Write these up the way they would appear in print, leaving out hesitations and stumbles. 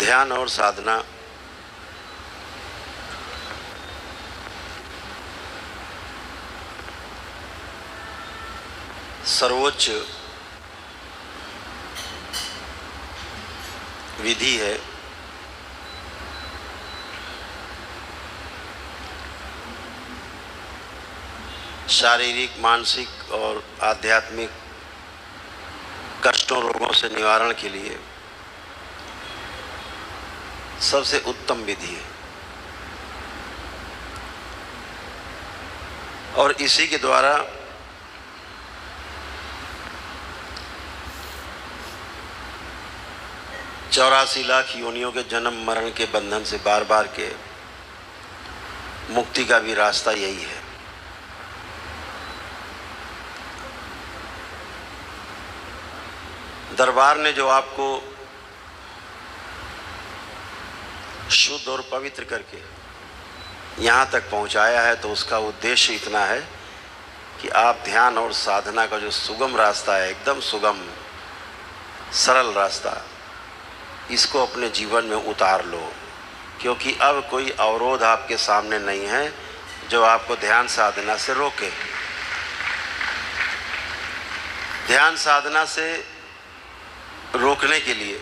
ध्यान और साधना सर्वोच्च विधि है। शारीरिक, मानसिक और आध्यात्मिक कष्टों, रोगों से निवारण के लिए सबसे उत्तम विधि है और इसी के द्वारा चौरासी लाख योनियों के जन्म मरण के बंधन से बार बार के मुक्ति का भी रास्ता यही है। दरबार ने जो आपको शुद्ध और पवित्र करके यहाँ तक पहुँचाया है, तो उसका उद्देश्य इतना है कि आप ध्यान और साधना का जो सुगम रास्ता है, एकदम सुगम सरल रास्ता, इसको अपने जीवन में उतार लो। क्योंकि अब कोई अवरोध आपके सामने नहीं है जो आपको ध्यान साधना से रोके। ध्यान साधना से रोकने के लिए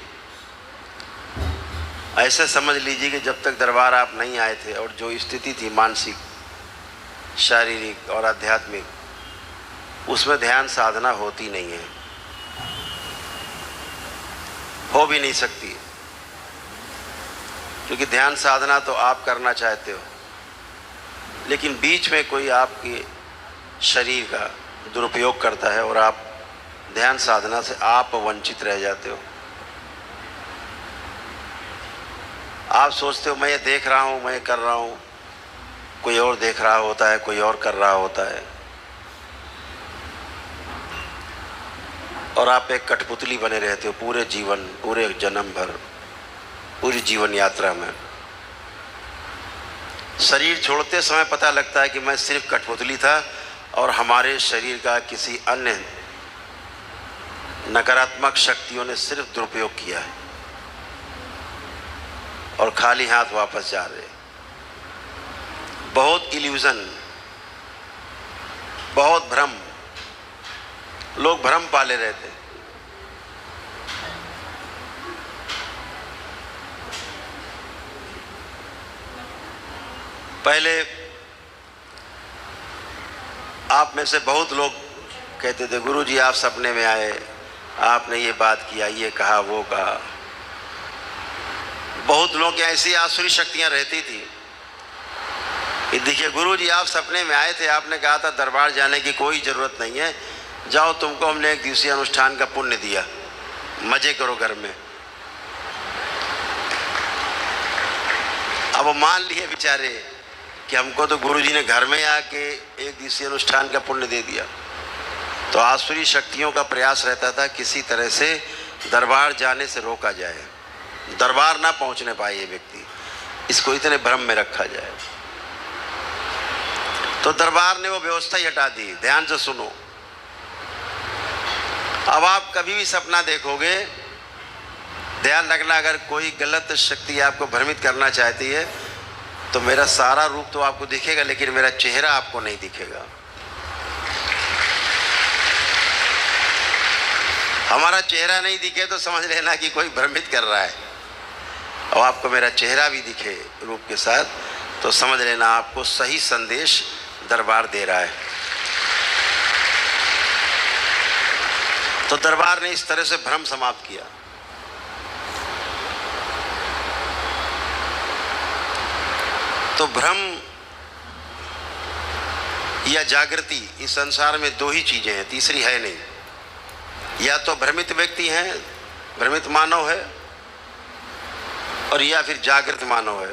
ऐसे समझ लीजिए कि जब तक दरबार आप नहीं आए थे और जो स्थिति थी मानसिक, शारीरिक और आध्यात्मिक, उसमें ध्यान साधना होती नहीं है, हो भी नहीं सकती। क्योंकि ध्यान साधना तो आप करना चाहते हो, लेकिन बीच में कोई आपके शरीर का दुरुपयोग करता है और आप ध्यान साधना से आप वंचित रह जाते हो। आप सोचते हो मैं ये देख रहा हूँ, मैं ये कर रहा हूँ, कोई और देख रहा होता है, कोई और कर रहा होता है, और आप एक कठपुतली बने रहते हो पूरे जीवन, पूरे जन्म भर, पूरी जीवन यात्रा में। शरीर छोड़ते समय पता लगता है कि मैं सिर्फ कठपुतली था और हमारे शरीर का किसी अन्य नकारात्मक शक्तियों ने सिर्फ दुरुपयोग किया है और खाली हाथ वापस जा रहे। बहुत इल्यूजन, बहुत भ्रम, लोग भ्रम पाले रहते। पहले आप में से बहुत लोग कहते थे गुरुजी आप सपने में आए, आपने ये बात किया, ये कहा, वो कहा। बहुत लोगों की ऐसी आसुरी शक्तियां रहती थी कि देखिए गुरुजी आप सपने में आए थे, आपने कहा था दरबार जाने की कोई ज़रूरत नहीं है, जाओ तुमको हमने एक दिवसीय अनुष्ठान का पुण्य दिया, मज़े करो घर में। अब मान लिए बेचारे कि हमको तो गुरुजी ने घर में आके एक दिवसीय अनुष्ठान का पुण्य दे दिया। तो आसुरी शक्तियों का प्रयास रहता था किसी तरह से दरबार जाने से रोका जाए, दरबार ना पहुंचने पाए ये व्यक्ति, इसको इतने भ्रम में रखा जाए। तो दरबार ने वो व्यवस्था ही हटा दी। ध्यान से सुनो, अब आप कभी भी सपना देखोगे, ध्यान रखना, अगर कोई गलत शक्ति आपको भ्रमित करना चाहती है तो मेरा सारा रूप तो आपको दिखेगा, लेकिन मेरा चेहरा आपको नहीं दिखेगा। हमारा चेहरा नहीं दिखे तो समझ लेना कि कोई भ्रमित कर रहा है, और आपको मेरा चेहरा भी दिखे रूप के साथ तो समझ लेना आपको सही संदेश दरबार दे रहा है। तो दरबार ने इस तरह से भ्रम समाप्त किया। तो भ्रम या जागृति, इस संसार में दो ही चीजें हैं, तीसरी है नहीं। या तो भ्रमित व्यक्ति है, भ्रमित मानव है, और या फिर जागृत मानव है।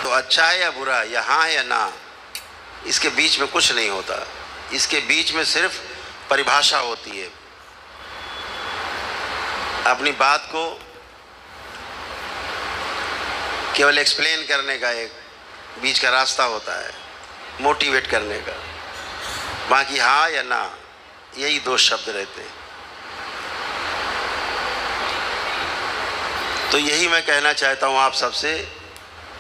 तो अच्छा है या बुरा, या हाँ है या ना, इसके बीच में कुछ नहीं होता। इसके बीच में सिर्फ परिभाषा होती है। अपनी बात को केवल एक्सप्लेन करने का एक बीच का रास्ता होता है, मोटिवेट करने का। बाकी हाँ या ना, यही दो शब्द रहते हैं। तो यही मैं कहना चाहता हूँ आप सबसे,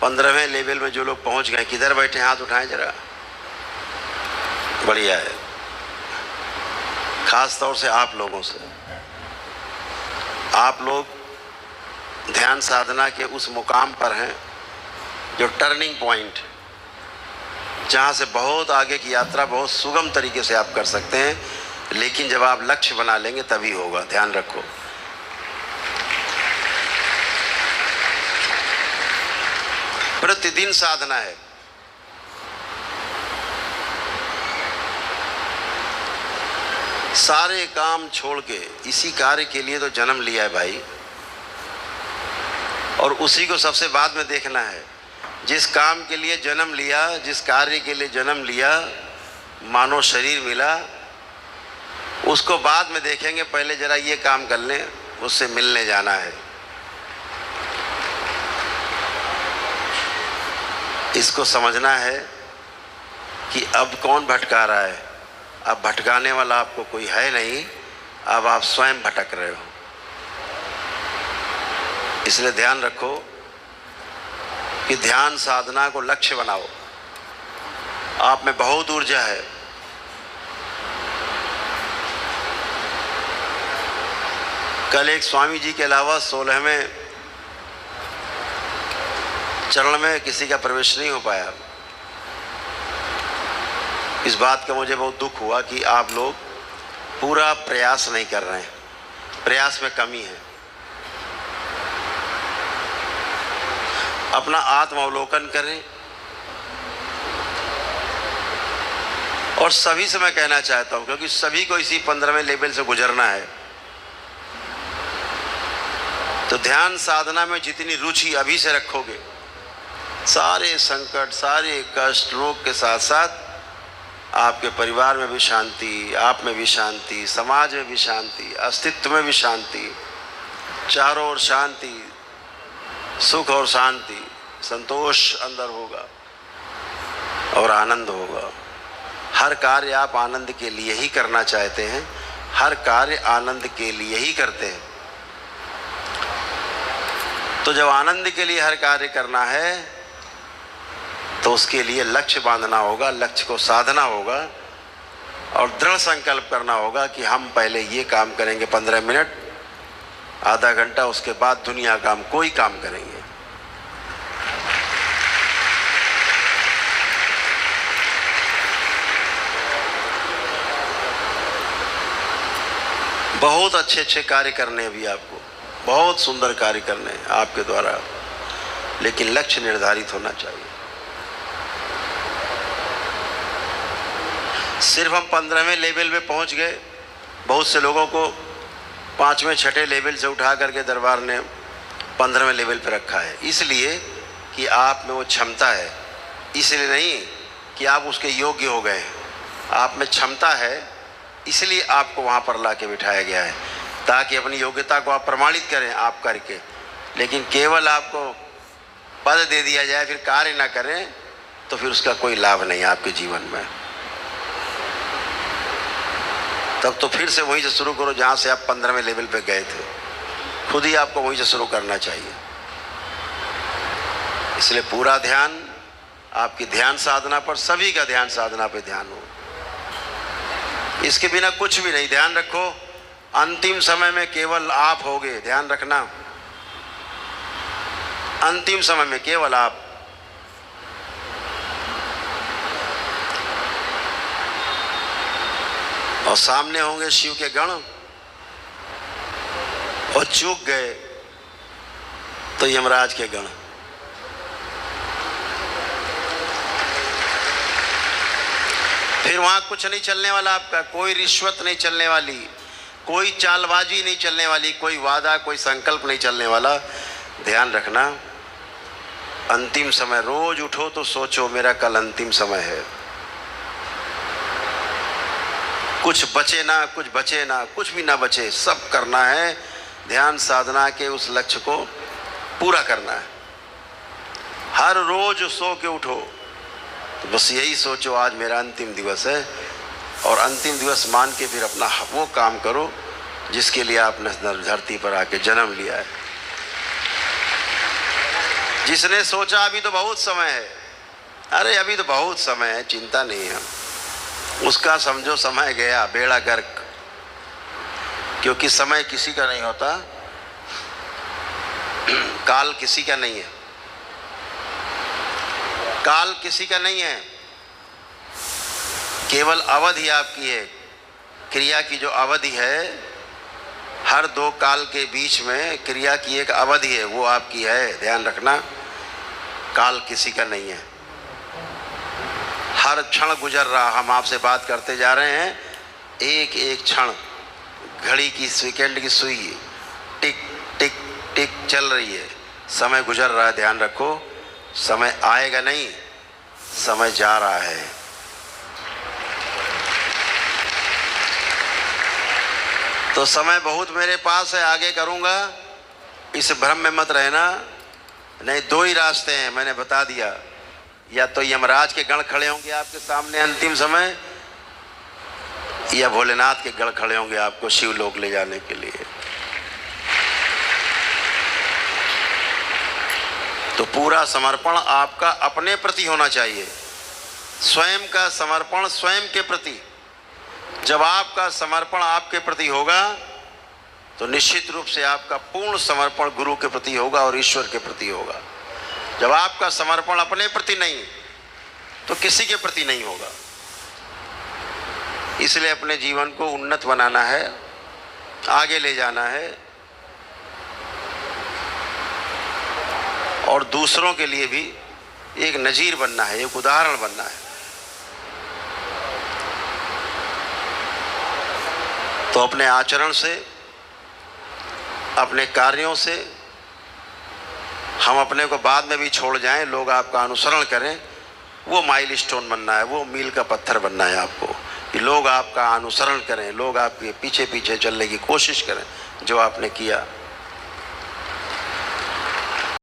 15वें लेवल में जो लोग पहुँच गए, किधर बैठे हाथ उठाएं जरा, बढ़िया है। खास तौर से आप लोगों से, आप लोग ध्यान साधना के उस मुकाम पर हैं जो टर्निंग पॉइंट, जहाँ से बहुत आगे की यात्रा बहुत सुगम तरीके से आप कर सकते हैं, लेकिन जब आप लक्ष्य बना लेंगे तभी होगा, ध्यान रखो। प्रतिदिन साधना है। सारे काम छोड़ के इसी कार्य के लिए तो जन्म लिया है भाई, और उसी को सबसे बाद में देखना है। जिस काम के लिए जन्म लिया, जिस कार्य के लिए जन्म लिया, मानो शरीर मिला, उसको बाद में देखेंगे, पहले जरा ये काम कर लें, उससे मिलने जाना है। इसको समझना है कि अब कौन भटका रहा है। अब भटकाने वाला आपको कोई है नहीं, अब आप स्वयं भटक रहे हो। इसलिए ध्यान रखो कि ध्यान साधना को लक्ष्य बनाओ। आप में बहुत ऊर्जा है, कल एक स्वामी जी के अलावा 16वें चरण में किसी का प्रवेश नहीं हो पाया। इस बात का मुझे बहुत दुख हुआ कि आप लोग पूरा प्रयास नहीं कर रहे हैं, प्रयास में कमी है। अपना आत्मावलोकन करें। और सभी से मैं कहना चाहता हूं, क्योंकि सभी को इसी 15वें लेवल से गुजरना है, तो ध्यान साधना में जितनी रुचि अभी से रखोगे, सारे संकट, सारे कष्ट, रोग के साथ साथ आपके परिवार में भी शांति, आप में भी शांति, समाज में भी शांति, अस्तित्व में भी शांति, चारों ओर शांति, सुख और शांति, संतोष अंदर होगा और आनंद होगा। हर कार्य आप आनंद के लिए ही करना चाहते हैं, हर कार्य आनंद के लिए ही करते हैं। तो जब आनंद के लिए हर कार्य करना है तो उसके लिए लक्ष्य बांधना होगा, लक्ष्य को साधना होगा और दृढ़ संकल्प करना होगा कि हम पहले ये काम करेंगे 15 मिनट, आधा घंटा, उसके बाद दुनिया का हम कोई काम करेंगे। बहुत अच्छे अच्छे कार्य करने हैं, भी आपको बहुत सुंदर कार्य करने हैं आपके द्वारा, लेकिन लक्ष्य निर्धारित होना चाहिए। सिर्फ हम 15वें लेवल में पहुंच गए, बहुत से लोगों को 5वें 6ठे लेवल से उठा करके दरबार ने 15वें लेवल पर रखा है, इसलिए कि आप में वो क्षमता है, इसलिए नहीं कि आप उसके योग्य हो गए। आप में क्षमता है, इसलिए आपको वहाँ पर ला के बिठाया गया है, ताकि अपनी योग्यता को आप प्रमाणित करें आप करके। लेकिन केवल आपको पद दे दिया जाए, फिर कार्य ना करें, तो फिर उसका कोई लाभ नहीं आपके जीवन में। तब तो फिर से वहीं से शुरू करो जहाँ से आप 15वें लेवल पे गए थे, खुद ही आपको वहीं से शुरू करना चाहिए। इसलिए पूरा ध्यान आपकी ध्यान साधना पर, सभी का ध्यान साधना पे ध्यान हो, इसके बिना कुछ भी नहीं। ध्यान रखो, अंतिम समय में केवल आप होगे, ध्यान रखना, अंतिम समय में केवल आप। और सामने होंगे शिव के गण, और चूक गए तो यमराज के गण। फिर वहां कुछ नहीं चलने वाला आपका, कोई रिश्वत नहीं चलने वाली, कोई चालबाजी नहीं चलने वाली, कोई वादा, कोई संकल्प नहीं चलने वाला। ध्यान रखना, अंतिम समय रोज उठो तो सोचो मेरा कल अंतिम समय है। कुछ बचे ना, कुछ बचे ना, कुछ भी ना बचे, सब करना है। ध्यान साधना के उस लक्ष्य को पूरा करना है। हर रोज सो के उठो तो बस यही सोचो आज मेरा अंतिम दिवस है, और अंतिम दिवस मान के फिर अपना वो काम करो जिसके लिए आपने धरती पर आके जन्म लिया है। जिसने सोचा अभी तो बहुत समय है, अरे अभी तो बहुत समय है, चिंता नहीं है, उसका समझो समय गया, बेड़ा गर्क। क्योंकि समय किसी का नहीं होता, काल किसी का नहीं है, काल किसी का नहीं है, केवल अवधि आपकी है। क्रिया की जो अवधि है, हर दो काल के बीच में क्रिया की एक अवधि है, वो आपकी है, ध्यान रखना। काल किसी का नहीं है, हर क्षण गुजर रहा। हम आपसे बात करते जा रहे हैं, एक एक क्षण घड़ी की, सेकंड की सुई टिक टिक टिक चल रही है, समय गुजर रहा है। ध्यान रखो, समय आएगा नहीं, समय जा रहा है। तो समय बहुत मेरे पास है, आगे करूंगा, इस भ्रम में मत रहना। नहीं, दो ही रास्ते हैं, मैंने बता दिया। या तो यमराज के गण खड़े होंगे आपके सामने अंतिम समय, या भोलेनाथ के गण खड़े होंगे आपको शिवलोक ले जाने के लिए। तो पूरा समर्पण आपका अपने प्रति होना चाहिए, स्वयं का समर्पण स्वयं के प्रति। जब आपका समर्पण आपके प्रति होगा तो निश्चित रूप से आपका पूर्ण समर्पण गुरु के प्रति होगा और ईश्वर के प्रति होगा। जब आपका समर्पण अपने प्रति नहीं तो किसी के प्रति नहीं होगा। इसलिए अपने जीवन को उन्नत बनाना है, आगे ले जाना है और दूसरों के लिए भी एक नजीर बनना है, एक उदाहरण बनना है। तो अपने आचरण से, अपने कार्यों से हम अपने को बाद में भी छोड़ जाएं, लोग आपका अनुसरण करें, वो माइलस्टोन बनना है, वो मील का पत्थर बनना है आपको, कि लोग आपका अनुसरण करें, लोग आपके पीछे पीछे चलने की कोशिश करें जो आपने किया।